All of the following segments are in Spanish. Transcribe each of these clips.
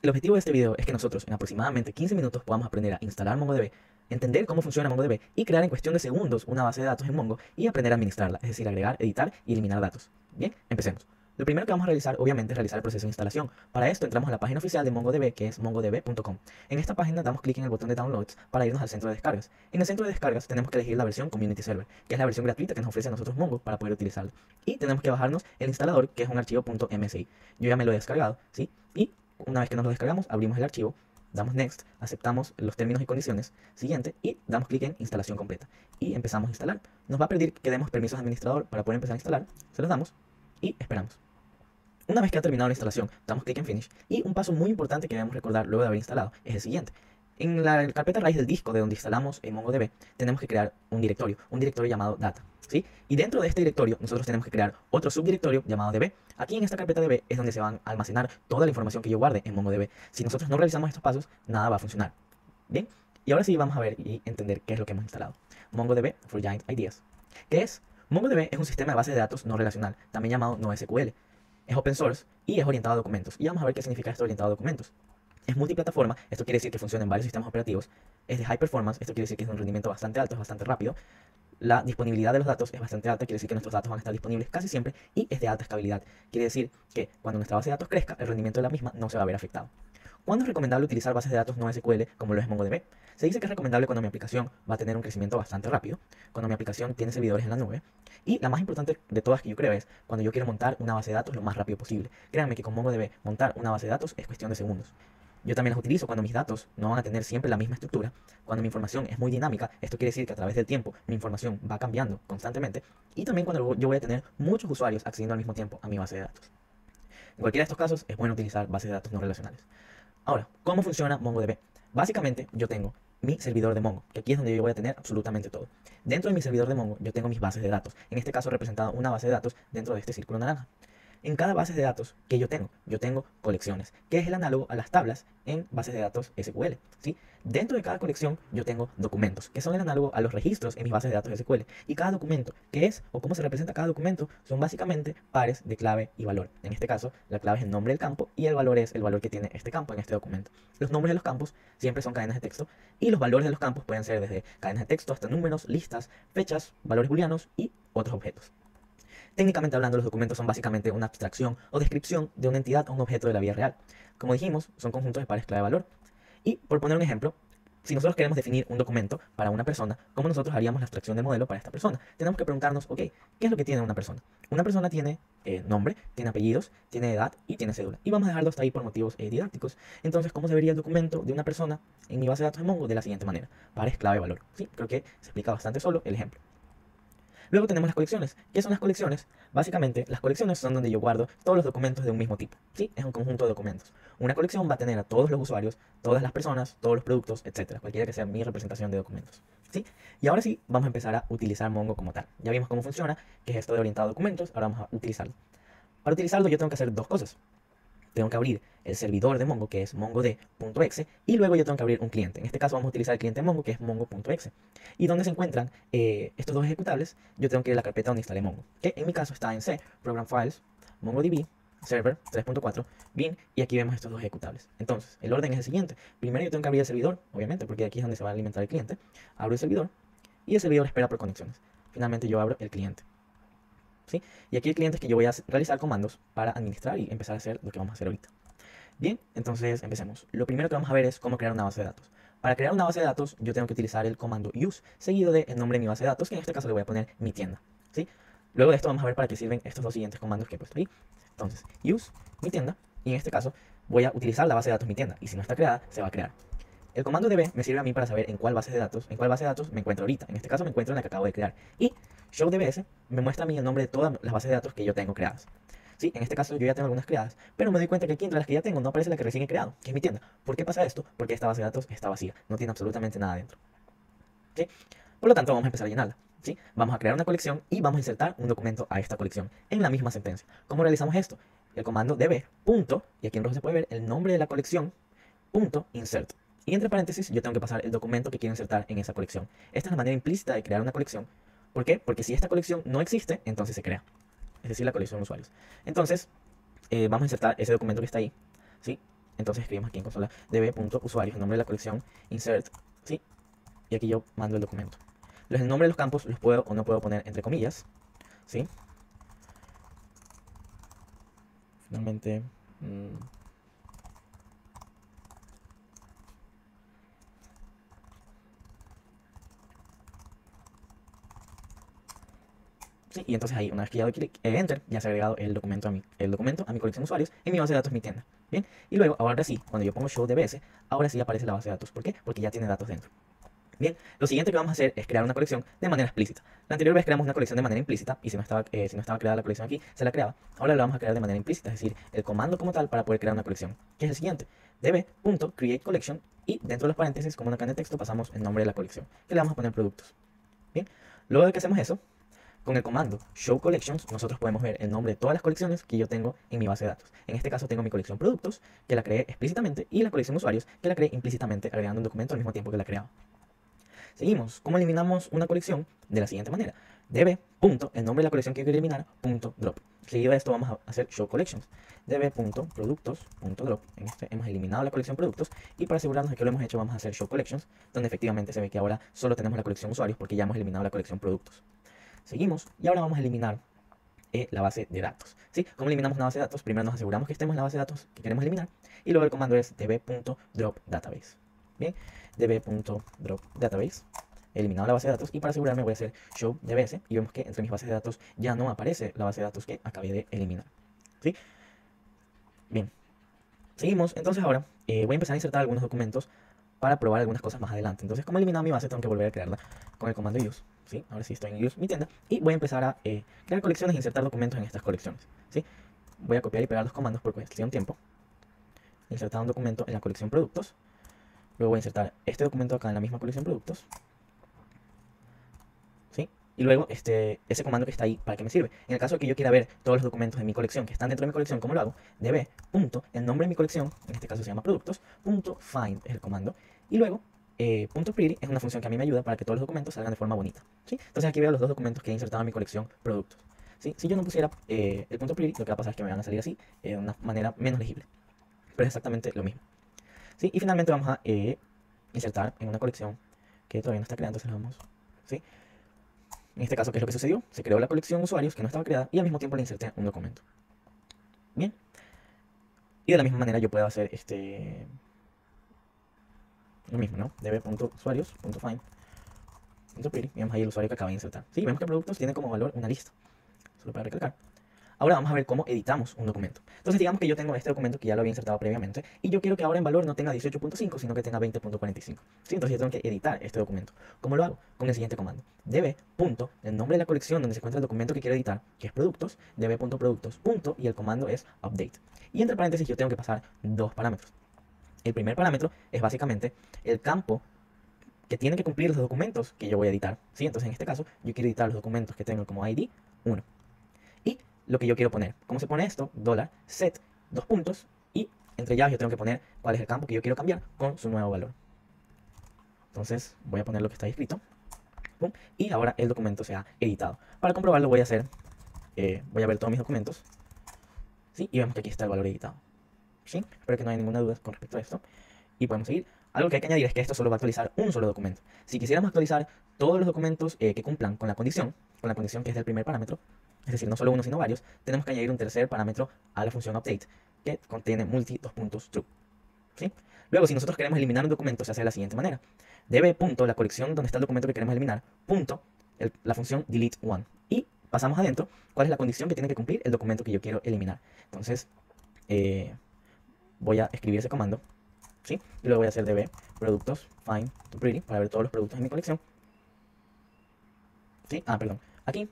El objetivo de este video es que nosotros en aproximadamente 15 minutos podamos aprender a instalar MongoDB, entender cómo funciona MongoDB y crear en cuestión de segundos una base de datos en Mongo y aprender a administrarla, es decir, agregar, editar y eliminar datos. Bien, empecemos. Lo primero que vamos a realizar, obviamente, es realizar el proceso de instalación. Para esto entramos a la página oficial de MongoDB, que es mongodb.com. En esta página damos clic en el botón de Downloads para irnos al centro de descargas. En el centro de descargas tenemos que elegir la versión Community Server, que es la versión gratuita que nos ofrece a nosotros Mongo para poder utilizarlo. Y tenemos que bajarnos el instalador, que es un archivo .msi. Yo ya me lo he descargado, ¿sí? Y una vez que nos lo descargamos, abrimos el archivo, damos Next, aceptamos los términos y condiciones, siguiente, y damos clic en instalación completa. Y empezamos a instalar. Nos va a pedir que demos permisos de administrador para poder empezar a instalar. Se los damos y esperamos. Una vez que ha terminado la instalación, damos clic en Finish. Y un paso muy importante que debemos recordar luego de haber instalado es el siguiente. En la carpeta raíz del disco de donde instalamos en MongoDB, tenemos que crear un directorio llamado data, ¿sí? Y dentro de este directorio, nosotros tenemos que crear otro subdirectorio llamado db. Aquí en esta carpeta db es donde se van a almacenar toda la información que yo guarde en MongoDB. Si nosotros no realizamos estos pasos, nada va a funcionar. Bien, y ahora sí vamos a ver y entender qué es lo que hemos instalado. MongoDB for Giant Ideas. ¿Qué es? MongoDB es un sistema de base de datos no relacional, también llamado NoSQL. Es open source y es orientado a documentos. Y vamos a ver qué significa esto orientado a documentos. Es multiplataforma, esto quiere decir que funciona en varios sistemas operativos. Es de high performance, esto quiere decir que es de un rendimiento bastante alto, es bastante rápido. La disponibilidad de los datos es bastante alta, quiere decir que nuestros datos van a estar disponibles casi siempre. Y es de alta escalabilidad, quiere decir que cuando nuestra base de datos crezca, el rendimiento de la misma no se va a ver afectado. ¿Cuándo es recomendable utilizar bases de datos no SQL como lo es MongoDB? Se dice que es recomendable cuando mi aplicación va a tener un crecimiento bastante rápido, cuando mi aplicación tiene servidores en la nube, y la más importante de todas que yo creo es cuando yo quiero montar una base de datos lo más rápido posible. Créanme que con MongoDB montar una base de datos es cuestión de segundos. Yo también las utilizo cuando mis datos no van a tener siempre la misma estructura, cuando mi información es muy dinámica, esto quiere decir que a través del tiempo mi información va cambiando constantemente, y también cuando yo voy a tener muchos usuarios accediendo al mismo tiempo a mi base de datos. En cualquiera de estos casos es bueno utilizar bases de datos no relacionales. Ahora, ¿cómo funciona MongoDB? Básicamente, yo tengo mi servidor de Mongo, que aquí es donde yo voy a tener absolutamente todo. Dentro de mi servidor de Mongo, yo tengo mis bases de datos. En este caso, representada una base de datos dentro de este círculo naranja. En cada base de datos que yo tengo colecciones, que es el análogo a las tablas en bases de datos SQL, ¿sí? Dentro de cada colección yo tengo documentos, que son el análogo a los registros en mis bases de datos SQL. Y cada documento, ¿qué es o cómo se representa cada documento? Son básicamente pares de clave y valor. En este caso, la clave es el nombre del campo y el valor es el valor que tiene este campo en este documento. Los nombres de los campos siempre son cadenas de texto y los valores de los campos pueden ser desde cadenas de texto hasta números, listas, fechas, valores booleanos y otros objetos. Técnicamente hablando, los documentos son básicamente una abstracción o descripción de una entidad o un objeto de la vida real. Como dijimos, son conjuntos de pares clave-valor. Y, por poner un ejemplo, si nosotros queremos definir un documento para una persona, ¿cómo nosotros haríamos la abstracción de modelo para esta persona? Tenemos que preguntarnos, ok, ¿qué es lo que tiene una persona? Una persona tiene nombre, tiene apellidos, tiene edad y tiene cédula. Y vamos a dejarlo hasta ahí por motivos didácticos. Entonces, ¿cómo se vería el documento de una persona en mi base de datos de Mongo? De la siguiente manera. Pares clave-valor. Sí, creo que se explica bastante solo el ejemplo. Luego tenemos las colecciones. ¿Qué son las colecciones? Básicamente, las colecciones son donde yo guardo todos los documentos de un mismo tipo. ¿Sí? Es un conjunto de documentos. Una colección va a tener a todos los usuarios, todas las personas, todos los productos, etcétera. Cualquiera que sea mi representación de documentos. ¿Sí? Y ahora sí, vamos a empezar a utilizar Mongo como tal. Ya vimos cómo funciona, que es esto de orientado a documentos. Ahora vamos a utilizarlo. Para utilizarlo yo tengo que hacer dos cosas. Tengo que abrir el servidor de Mongo, que es mongod.exe, y luego yo tengo que abrir un cliente. En este caso vamos a utilizar el cliente de Mongo, que es mongo.exe. Y donde se encuentran estos dos ejecutables, yo tengo que ir a la carpeta donde instalé Mongo, que en mi caso está en C, Program Files, MongoDB, Server 3.4, bin, y aquí vemos estos dos ejecutables. Entonces, el orden es el siguiente. Primero yo tengo que abrir el servidor, obviamente, porque aquí es donde se va a alimentar el cliente. Abro el servidor, y el servidor espera por conexiones. Finalmente yo abro el cliente. ¿Sí? Y aquí el cliente es que yo voy a realizar comandos para administrar y empezar a hacer lo que vamos a hacer ahorita. Bien, entonces empecemos. Lo primero que vamos a ver es cómo crear una base de datos. Para crear una base de datos, yo tengo que utilizar el comando use, seguido del nombre de mi base de datos, que en este caso le voy a poner mi tienda. ¿Sí? Luego de esto vamos a ver para qué sirven estos dos siguientes comandos que he puesto ahí. Entonces, use, mi tienda, y en este caso voy a utilizar la base de datos mi tienda, y si no está creada, se va a crear. El comando db me sirve a mí para saber en cuál base de datos me encuentro ahorita. En este caso me encuentro en la que acabo de crear. Y showDBS me muestra a mí el nombre de todas las bases de datos que yo tengo creadas. Sí, en este caso yo ya tengo algunas creadas, pero me doy cuenta que aquí entre las que ya tengo no aparece la que recién he creado, que es mi tienda. ¿Por qué pasa esto? Porque esta base de datos está vacía, no tiene absolutamente nada dentro. ¿Sí? Por lo tanto, vamos a empezar a llenarla. ¿Sí? Vamos a crear una colección y vamos a insertar un documento a esta colección en la misma sentencia. ¿Cómo realizamos esto? El comando db, punto, y aquí en rojo se puede ver el nombre de la colección, punto, insert. Y entre paréntesis yo tengo que pasar el documento que quiero insertar en esa colección. Esta es la manera implícita de crear una colección. ¿Por qué? Porque si esta colección no existe, entonces se crea. Es decir, la colección de usuarios. Entonces, vamos a insertar ese documento que está ahí. ¿Sí? entonces escribimos aquí en consola db.usuarios, el nombre de la colección, insert, ¿sí? Y aquí yo mando el documento. El nombre de los campos los puedo o no puedo poner entre comillas, ¿sí? Finalmente, sí, y entonces ahí, una vez que ya doy clic, enter, ya se ha agregado el documento a mi colección de usuarios en mi base de datos, mi tienda. Bien, y luego, ahora sí, cuando yo pongo show dbs, ahora sí aparece la base de datos. ¿Por qué? Porque ya tiene datos dentro. Bien, lo siguiente que vamos a hacer es crear una colección de manera explícita. La anterior vez creamos una colección de manera implícita y si no estaba creada la colección aquí, se la creaba. Ahora la vamos a crear de manera implícita, es decir, el comando como tal para poder crear una colección, que es el siguiente: db.createCollection y dentro de los paréntesis, como una cadena de texto, pasamos el nombre de la colección, que le vamos a poner productos. Bien, luego de que hacemos eso, con el comando show collections, nosotros podemos ver el nombre de todas las colecciones que yo tengo en mi base de datos. En este caso tengo mi colección productos, que la creé explícitamente, y la colección usuarios, que la creé implícitamente, agregando un documento al mismo tiempo que la creaba. Seguimos. ¿Cómo eliminamos una colección? De la siguiente manera: db. El nombre de la colección que quiero eliminar, .drop. Seguido de esto vamos a hacer show collections. db.productos.drop. En este hemos eliminado la colección productos y para asegurarnos de que lo hemos hecho vamos a hacer show collections, donde efectivamente se ve que ahora solo tenemos la colección usuarios porque ya hemos eliminado la colección productos. Seguimos y ahora vamos a eliminar la base de datos. ¿Sí? ¿Cómo eliminamos una base de datos? Primero nos aseguramos que estemos en la base de datos que queremos eliminar y luego el comando es db.dropDatabase. Bien, db.dropDatabase, eliminado la base de datos, y para asegurarme voy a hacer show dbs y vemos que entre mis bases de datos ya no aparece la base de datos que acabé de eliminar. ¿Sí? Bien, seguimos. Entonces ahora voy a empezar a insertar algunos documentos para probar algunas cosas más adelante. Entonces, como he eliminado mi base, tengo que volver a crearla con el comando use. ¿Sí? Ahora sí estoy en use mi tienda y voy a empezar a crear colecciones e insertar documentos en estas colecciones. ¿Sí? Voy a copiar y pegar los comandos por cuestión de tiempo. Insertar un documento en la colección productos. Luego voy a insertar este documento acá en la misma colección productos. ¿Sí? Y luego ese comando que está ahí, ¿para qué me sirve? En el caso de que yo quiera ver todos los documentos de mi colección que están dentro de mi colección, ¿cómo lo hago? db. El nombre de mi colección, en este caso se llama productos, .find es el comando. Y luego, .pretty es una función que a mí me ayuda para que todos los documentos salgan de forma bonita. ¿Sí? Entonces aquí veo los dos documentos que he insertado en mi colección productos. ¿Sí? Si yo no pusiera el .pretty, lo que va a pasar es que me van a salir así, de una manera menos legible. Pero es exactamente lo mismo. ¿Sí? Y finalmente vamos a insertar en una colección que todavía no está creada, entonces la vamos. ¿Sí? En este caso, ¿qué es lo que sucedió? Se creó la colección usuarios que no estaba creada y al mismo tiempo le inserté un documento. Bien. Y de la misma manera yo puedo hacer lo mismo, ¿no? db.usuarios.find.pretty. Y vemos ahí el usuario que acaba de insertar. Sí, vemos que productos tiene como valor una lista. Solo para recalcar. Ahora vamos a ver cómo editamos un documento. Entonces digamos que yo tengo este documento que ya lo había insertado previamente y yo quiero que ahora en valor no tenga 18.5 sino que tenga 20.45. ¿Sí? Entonces yo tengo que editar este documento. ¿Cómo lo hago? Con el siguiente comando: db. El nombre de la colección donde se encuentra el documento que quiero editar, que es productos, db.productos. Y el comando es update. Y entre paréntesis yo tengo que pasar dos parámetros. El primer parámetro es básicamente el campo que tienen que cumplir los documentos que yo voy a editar. ¿Sí? Entonces en este caso yo quiero editar los documentos que tengo como ID 1. Y lo que yo quiero poner. ¿Cómo se pone esto? $set, dos puntos, y entre llaves yo tengo que poner cuál es el campo que yo quiero cambiar con su nuevo valor. Entonces voy a poner lo que está ahí escrito. ¡Pum! Y ahora el documento se ha editado. Para comprobarlo voy a ver todos mis documentos. ¿Sí? Y vemos que aquí está el valor editado. ¿Sí? Espero que no haya ninguna duda con respecto a esto. Y podemos seguir. Algo que hay que añadir es que esto solo va a actualizar un solo documento. Si quisiéramos actualizar todos los documentos que cumplan con la condición que es del primer parámetro, es decir, no solo uno sino varios, tenemos que añadir un tercer parámetro a la función update que contiene multi true. ¿Sí? Luego, si nosotros queremos eliminar un documento, se hace de la siguiente manera: db. La colección donde está el documento que queremos eliminar, la función delete one, y pasamos adentro cuál es la condición que tiene que cumplir el documento que yo quiero eliminar. Entonces voy a escribir ese comando, ¿sí? Y luego voy a hacer db productos find to pretty para ver todos los productos en mi colección. ¿Sí? Perdón, aquí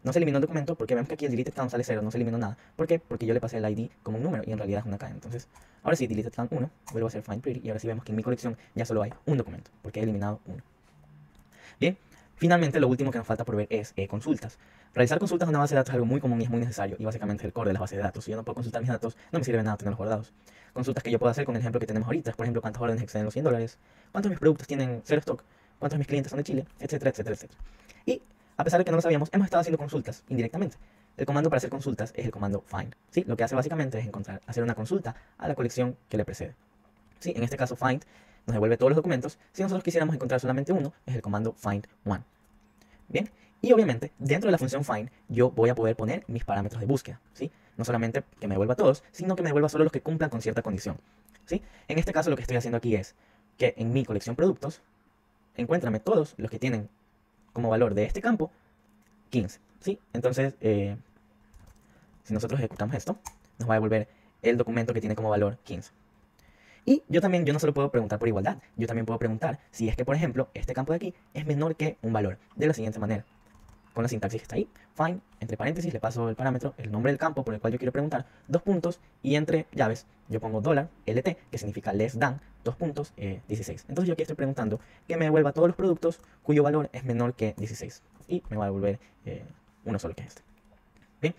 no se eliminó el documento porque vemos que aquí el deleted count sale 0, no se eliminó nada. ¿Por qué? Porque yo le pasé el ID como un número y en realidad es una cadena. Entonces, ahora sí, deleted count 1, vuelvo a hacer find pretty y ahora sí vemos que en mi colección ya solo hay un documento porque he eliminado uno. Bien, finalmente lo último que nos falta por ver es consultas. Realizar consultas en una base de datos es algo muy común y es muy necesario y básicamente es el core de las bases de datos. Si yo no puedo consultar mis datos, no me sirve de nada tenerlos guardados. Consultas que yo puedo hacer con el ejemplo que tenemos ahorita, por ejemplo, cuántas órdenes exceden los $100, cuántos de mis productos tienen cero stock, cuántos de mis clientes son de Chile, etcétera, etcétera, etcétera. Y a pesar de que no lo sabíamos, hemos estado haciendo consultas indirectamente. el comando para hacer consultas es el comando find, ¿sí? Lo que hace básicamente es hacer una consulta a la colección que le precede, ¿sí? En este caso find nos devuelve todos los documentos. Si nosotros quisiéramos encontrar solamente uno, es el comando find one. Bien, y obviamente dentro de la función find yo voy a poder poner mis parámetros de búsqueda, ¿sí? No solamente que me devuelva todos, sino que me devuelva solo los que cumplan con cierta condición, ¿sí? En este caso lo que estoy haciendo aquí es que en mi colección productos, encuéntrame todos los que tienen como valor de este campo 15, ¿sí? Entonces, si nosotros ejecutamos esto, nos va a devolver el documento que tiene como valor 15. Y yo no solo puedo preguntar por igualdad, yo también puedo preguntar si es que, por ejemplo, este campo de aquí es menor que un valor, de la siguiente manera. Con la sintaxis que está ahí, find, entre paréntesis le paso el parámetro, el nombre del campo por el cual yo quiero preguntar, 2 puntos, y entre llaves yo pongo $LT, que significa less than, 2 puntos, 16. Entonces yo aquí estoy preguntando que me devuelva todos los productos cuyo valor es menor que 16. Y me va a devolver uno solo, que es este. Bien.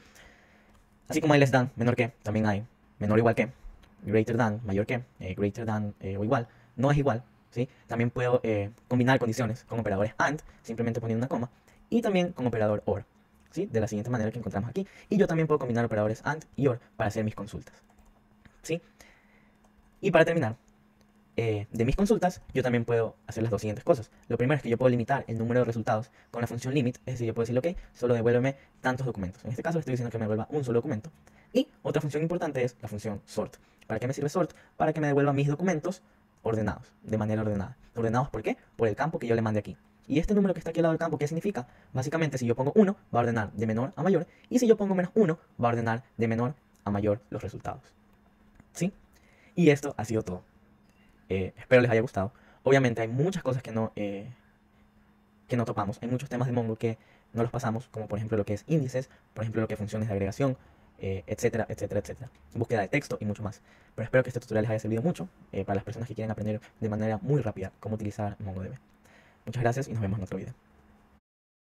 Así como hay less than, menor que, también hay menor o igual que, greater than, mayor que, greater than o igual, no es igual, ¿sí? También puedo combinar condiciones con operadores AND, simplemente poniendo una coma, y también con operador OR, ¿sí? De la siguiente manera que encontramos aquí. Y yo también puedo combinar operadores AND y OR para hacer mis consultas, ¿sí? Y para terminar, de mis consultas, yo también puedo hacer las dos siguientes cosas. Lo primero es que yo puedo limitar el número de resultados con la función limit, es decir, yo puedo decirle, ok, solo devuélveme tantos documentos. En este caso estoy diciendo que me devuelva un solo documento. Y otra función importante es la función sort. ¿Para qué me sirve sort? Para que me devuelva mis documentos ordenados, de manera ordenada. ¿Ordenados por qué? Por el campo que yo le mande aquí. Y este número que está aquí al lado del campo, ¿qué significa? Básicamente, si yo pongo 1, va a ordenar de menor a mayor. Y si yo pongo menos 1, va a ordenar de menor a mayor los resultados. ¿Sí? Y esto ha sido todo. Espero les haya gustado. Obviamente hay muchas cosas que no topamos. Hay muchos temas de Mongo que no los pasamos, como por ejemplo lo que es índices, por ejemplo lo que es funciones de agregación, etcétera, etcétera, etcétera. Búsqueda de texto y mucho más. Pero espero que este tutorial les haya servido mucho para las personas que quieren aprender de manera muy rápida cómo utilizar MongoDB. Muchas gracias y nos vemos en otro video.